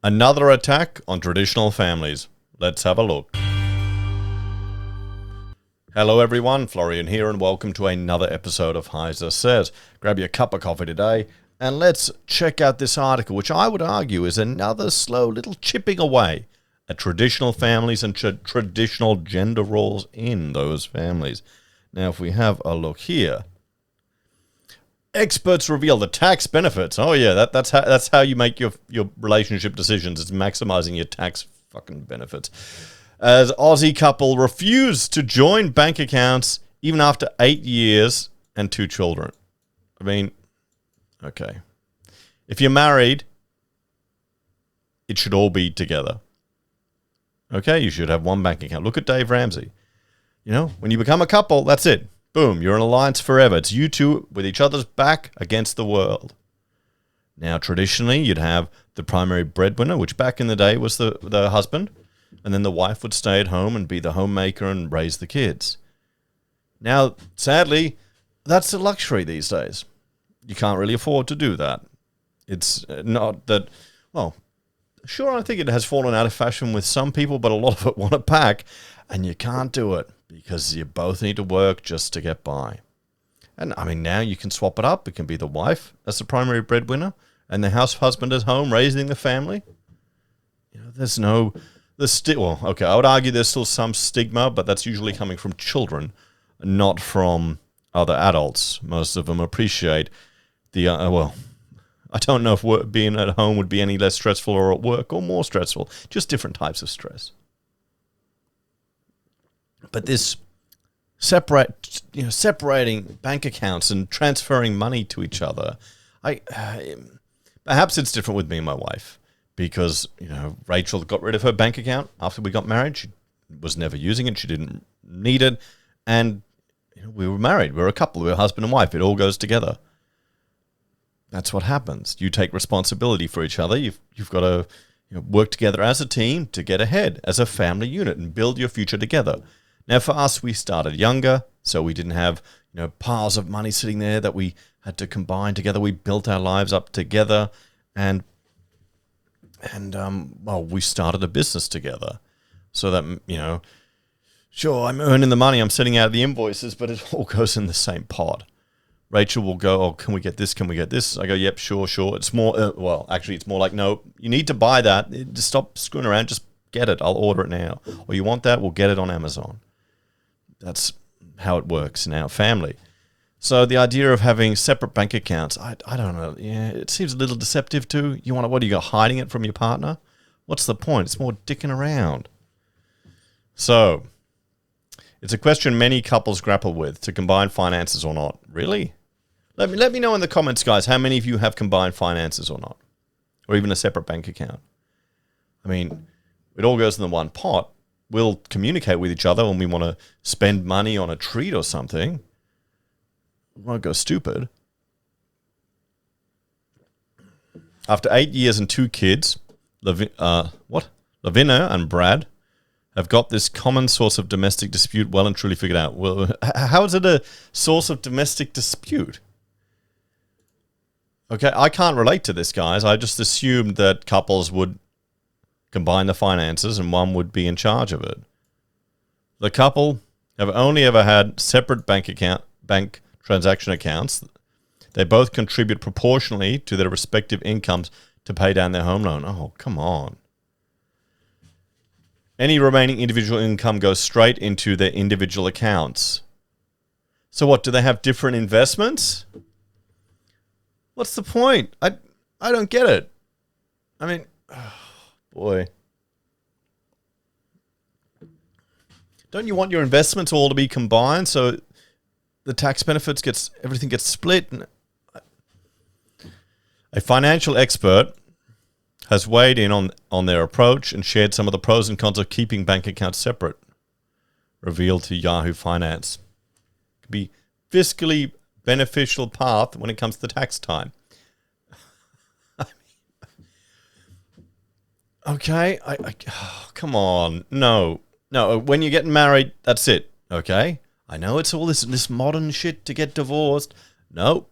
Another attack on traditional families. Let's have a look. Hello everyone, Florian here and welcome to another episode of HeiseSays. Grab your cup of coffee today and let's check out this article, which I would argue is another slow little chipping away at traditional families and traditional gender roles in those families. Now if we have a look here, experts reveal the tax benefits. Oh yeah, that's how you make your relationship decisions. It's maximizing your tax fucking benefits. As Aussie couple refuse to join bank accounts even after 8 years and 2 children. I mean, okay. If you're married, it should all be together. Okay, you should have one bank account. Look at Dave Ramsey. You know, when you become a couple, that's it. Boom, you're an alliance forever. It's you two with each other's back against the world. Now, traditionally, you'd have the primary breadwinner, which back in the day was the husband, and then the wife would stay at home and be the homemaker and raise the kids. Now, sadly, that's a luxury these days. You can't really afford to do that. It's not that, well, sure, I think it has fallen out of fashion with some people, but a lot of it want it back, and you can't do it because you both need to work just to get by. And I mean, now you can swap it up. It can be the wife as the primary breadwinner and the house husband at home raising the family. You know, okay, I would argue there's still some stigma, but that's usually coming from children, not from other adults. Most of them appreciate the, I don't know if being at home would be any less stressful or at work or more stressful, just different types of stress. But this separating bank accounts and transferring money to each other, perhaps it's different with me and my wife because, you know, Rachel got rid of her bank account after we got married. She was never using it. She didn't need it. And you know, we were married. We were a couple. We were husband and wife. It all goes together. That's what happens. You take responsibility for each other. You've got to work together as a team to get ahead, as a family unit, and build your future together. Now, for us, we started younger, so we didn't have piles of money sitting there that we had to combine together. We built our lives up together, and we started a business together. So that sure, I'm earning the money, I'm sending out the invoices, but it all goes in the same pot. Rachel will go, oh, can we get this? Can we get this? I go, yep, sure. It's more, it's more like, no, you need to buy that. Just stop screwing around. Just get it. I'll order it now. Or you want that? We'll get it on Amazon. That's how it works in our family. So the idea of having separate bank accounts, I don't know. Yeah, it seems a little deceptive too. What do you got, hiding it from your partner? What's the point? It's more dicking around. So it's a question many couples grapple with, to combine finances or not. Really? Let me know in the comments, guys, how many of you have combined finances or not, or even a separate bank account. I mean, it all goes in the one pot. We'll communicate with each other when we want to spend money on a treat or something. We won't go stupid. After 8 years and 2 kids, Lavinia and Brad have got this common source of domestic dispute well and truly figured out. Well, how is it a source of domestic dispute? Okay, I can't relate to this, guys. I just assumed that couples would combine the finances and one would be in charge of it. The couple have only ever had separate bank transaction accounts. They both contribute proportionally to their respective incomes to pay down their home loan. Oh, come on. Any remaining individual income goes straight into their individual accounts. So what, do they have different investments? What's the point? I don't get it. I mean, oh, boy. Don't you want your investments all to be combined so the tax benefits everything gets split? A financial expert has weighed in on their approach and shared some of the pros and cons of keeping bank accounts separate. Revealed to Yahoo Finance. Could be fiscally beneficial path when it comes to tax time. Okay, come on. No, when you're getting married, that's it, okay? I know it's all this modern shit to get divorced. No,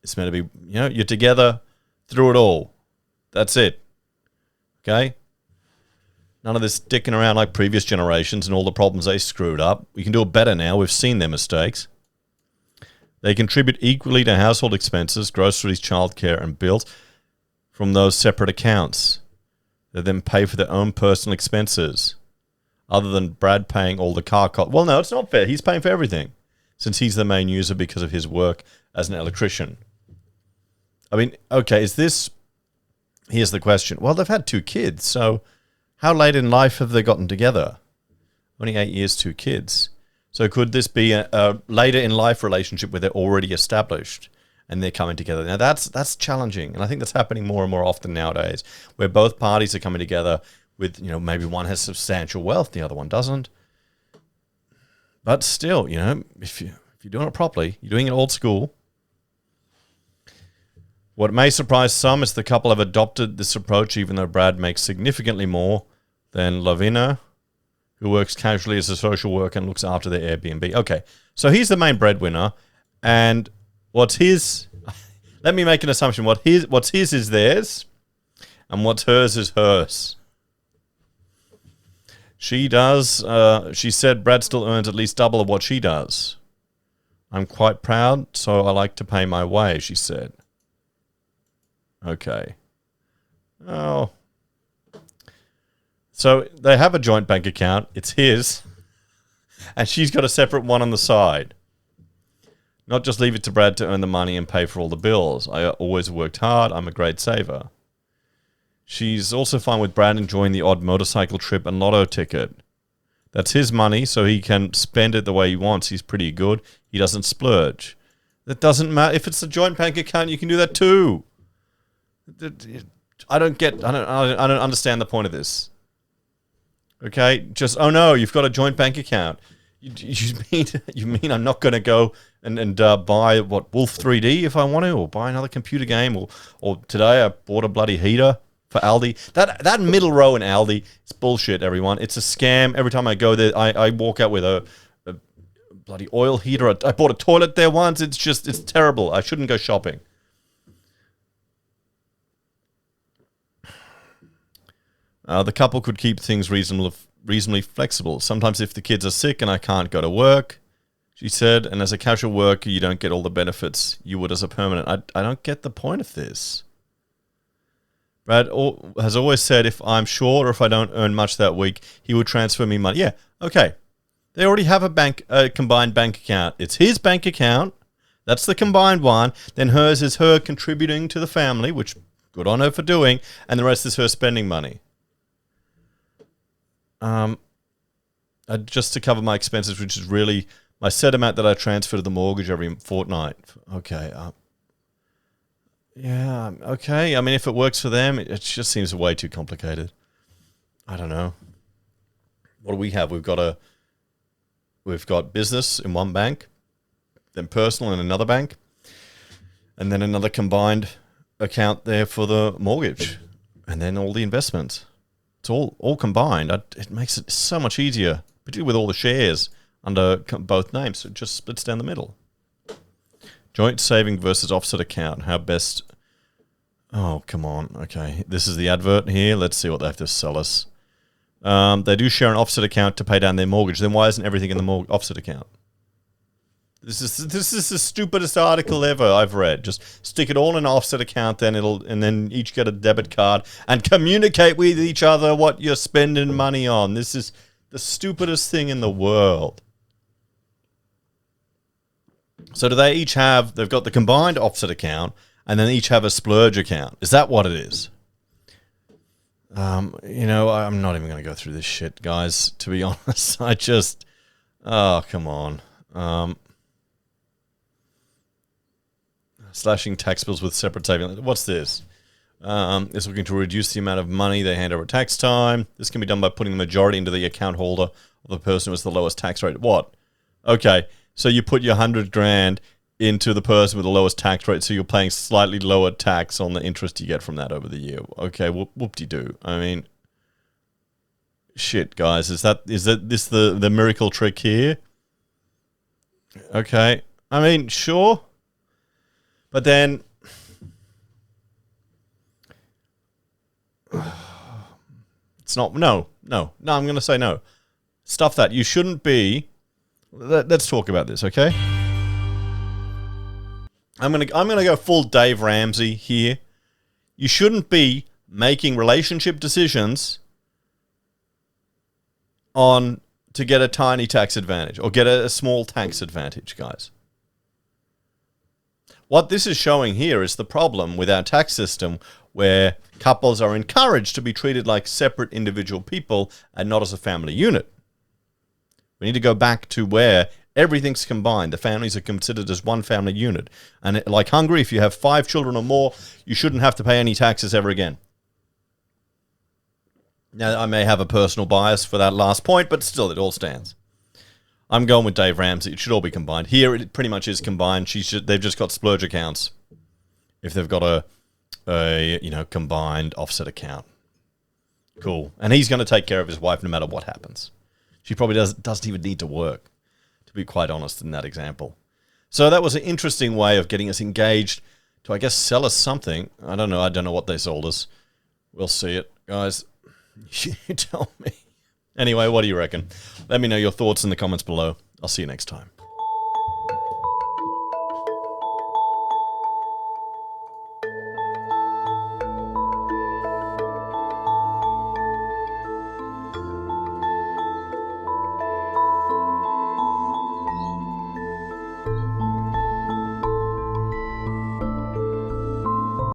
it's meant to be, you're together through it all. That's it. Okay? None of this dicking around like previous generations and all the problems they screwed up. We can do it better now. We've seen their mistakes. They contribute equally to household expenses, groceries, childcare, and bills from those separate accounts. They then pay for their own personal expenses, other than Brad paying all the car costs. Well, no, it's not fair. He's paying for everything, since he's the main user because of his work as an electrician. I mean, okay, is this... Here's the question. Well, they've had 2 kids, so how late in life have they gotten together? Only 8 years, 2 kids. So could this be a later in life relationship where they're already established and they're coming together? Now, that's challenging, and I think that's happening more and more often nowadays, where both parties are coming together with, maybe one has substantial wealth, the other one doesn't. But still, if you're doing it properly, you're doing it old school. What may surprise some is the couple have adopted this approach, even though Brad makes significantly more than Lavina, who works casually as a social worker and looks after their Airbnb. Okay, so he's the main breadwinner, and what's his... Let me make an assumption. What's his is theirs, and what's hers is hers. She does... she said Brad still earns at least double of what she does. I'm quite proud, so I like to pay my way, she said. Okay. Oh... So they have a joint bank account. It's his. And she's got a separate one on the side. Not just leave it to Brad to earn the money and pay for all the bills. I always worked hard. I'm a great saver. She's also fine with Brad enjoying the odd motorcycle trip and lotto ticket. That's his money, so he can spend it the way he wants. He's pretty good. He doesn't splurge. That doesn't matter. If it's a joint bank account, you can do that too. I don't understand the point of this. Okay, just, oh no, you've got a joint bank account. You mean I'm not going to go and buy, Wolf 3D if I want to, or buy another computer game, or today I bought a bloody heater for Aldi. That middle row in Aldi, it's bullshit, everyone. It's a scam. Every time I go there, I walk out with a bloody oil heater. I bought a toilet there once. It's terrible. I shouldn't go shopping. The couple could keep things reasonably flexible. Sometimes if the kids are sick and I can't go to work, she said, and as a casual worker, you don't get all the benefits you would as a permanent. I don't get the point of this. Brad has always said if I'm short or if I don't earn much that week, he would transfer me money. Yeah, okay. They already have a combined bank account. It's his bank account. That's the combined one. Then hers is her contributing to the family, which good on her for doing, and the rest is her spending money. Just to cover my expenses, which is really my set amount that I transfer to the mortgage every fortnight. Okay. Yeah, okay. I mean, if it works for them, it just seems way too complicated. I don't know. What do we have? We've got business in one bank, then personal in another bank, and then another combined account there for the mortgage, and then all the investments. It's all combined. It makes it so much easier, particularly with all the shares under both names. So it just splits down the middle. Joint saving versus offset account. How best... Oh, come on. Okay, this is the advert here. Let's see what they have to sell us. They do share an offset account to pay down their mortgage. Then why isn't everything in the offset account? This is the stupidest article ever I've read. Just stick it all in an offset account, and then each get a debit card and communicate with each other what you're spending money on. This is the stupidest thing in the world. So do they each have? They've got the combined offset account, and then each have a splurge account. Is that what it is? I'm not even going to go through this shit, guys. To be honest, oh, come on. Slashing tax bills with separate savings. What's this? It's looking to reduce the amount of money they hand over tax time. This can be done by putting the majority into the account holder of the person who has the lowest tax rate. What? Okay, so you put your $100,000 into the person with the lowest tax rate, so you're paying slightly lower tax on the interest you get from that over the year. Okay, whoop-de-doo. I mean, shit, guys. Is this the miracle trick here? Okay, I mean, sure. But then, It's not. No. I'm going to say no. Stuff that. You shouldn't be. Let's talk about this, okay? I'm gonna go full Dave Ramsey here. You shouldn't be making relationship decisions to get a tiny tax advantage or get a small tax advantage, guys. What this is showing here is the problem with our tax system, where couples are encouraged to be treated like separate individual people and not as a family unit. We need to go back to where everything's combined. The families are considered as one family unit. And like Hungary, if you have 5 children or more, you shouldn't have to pay any taxes ever again. Now, I may have a personal bias for that last point, but still, it all stands. I'm going with Dave Ramsey. It should all be combined. Here, it pretty much is combined. They've just got splurge accounts. If they've got a combined offset account. Cool. And he's going to take care of his wife no matter what happens. She probably doesn't even need to work, to be quite honest, in that example. So that was an interesting way of getting us engaged to, I guess, sell us something. I don't know what they sold us. We'll see it. Guys, you tell me. Anyway, what do you reckon? Let me know your thoughts in the comments below. I'll see you next time.